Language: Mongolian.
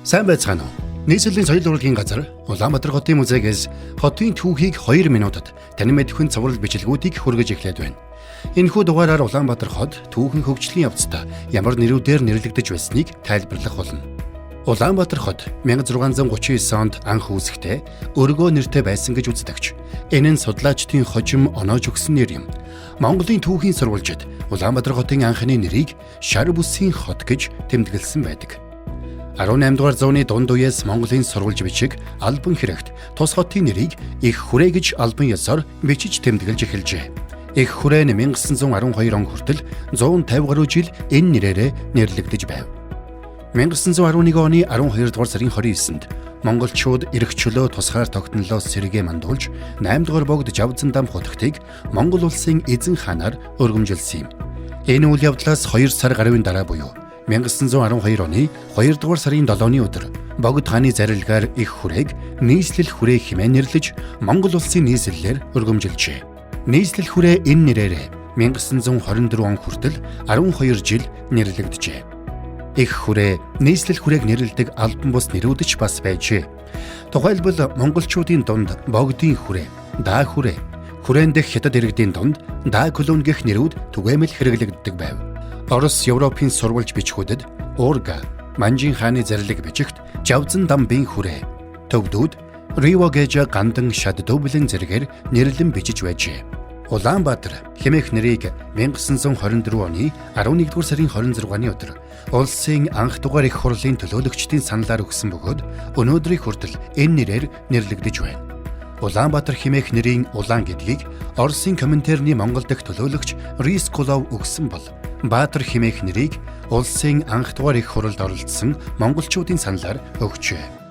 Сайн байцгаана уу? Нийслэлийн соёл урлагийн газар Улаанбаатар хотын музейгээс хотын түүхийг 2 минутад танин мэдхэн цуврал бичлэгүүдийг хүргэж эхлээд байна. Энэхүү дугаараар Улаанбаатар хот түүхэн хөгжлийн явцдаа ямар нэрүүдээр нэрлэгдэж байсныг тайлбарлах болно. Улаанбаатар хот 1639 онд анх үүсэхдээ өргөө нэртэй байсан гэж үздэгч. Энэ нь судлаачдын хожим оноож өгсөн нэр юм. Монголын түүхийн сурвалжид Улаанбаатар хотын анхны нэрийг Шар бүсийн хот гэж тэмдэглэсэн байдаг. 18 дугаар зууны дунд үеэс Монголын сурвалж бичиг албан хэрэгт тус хотын нэрийг Их хүрээ гэж албан ёсоор бичиж тэмдэглэж эхэлжээ. Их хүрээ нь 1912 он хүртэл 150 гаруй жил энэ нэрээрээ нэрлэгдэж байв. 1911 оны 12 дугаар сарын 29-нд монголчууд эрх чөлөө тусгаар тогтнолоос сэргээ мандуулж 8 дугаар богд Жавзан дам хутагтыг Монгол улсын эзэн хаанаар өргөмжилсөн юм. Энэ үйл явдлаас 2 сар гаруйн дараа буюу 1912 оны 2 дугаар сарын 7-ны өдөр богд хааны зарилгаар Их хүрээг нийслэл хүрээ хэмээн нэрлэж Монгол улсын нийслэлээр өргөмжилжээ. Нийслэл хүрээ энэ нэрээр 1924 он хүртэл 12 жил нэрлэгдэжээ. Их хүрээ нийслэл хүрээг нэрлэдэг албан бус нэрүүд ч бас байжээ. Тухайлбал монголчуудын дунд богдын хүрээ, даа хүрээ, хүрээн дэх хятад иргэдийн дунд даа колон гэх нэрүүд түгээмэл хэрэглэгддэг байв. Орос Европын сурвалж бичгүүдэд Урга, Манжин хааны зарлиг бичигт Жавзан дамбын хүрээ, төвдүүд Риво гэж гандан шад дублэн зэрэгээр нэрлэн бичиж байжээ. Улаанбаатар хэмээх нэрийг 1924 оны 11 дугаар сарын 26-ны өдөр улсын анх дугаар их хурлын төлөөлөгчдийн саналаар өгсөн бөгөөд өнөөдрийн хүртэл энэ нэрээр нэрлэгдэж байна. Улаанбаатар хэмээх нэрийн улаан гэдгийг Оросын Коминтерны Монгол дахь төлөөлөгч Рискулов өгсөн бол Баатар хэмээх нэрийг улсын анх дугаар их хурлд оролцсон монголчуудын саналаар өгчээ.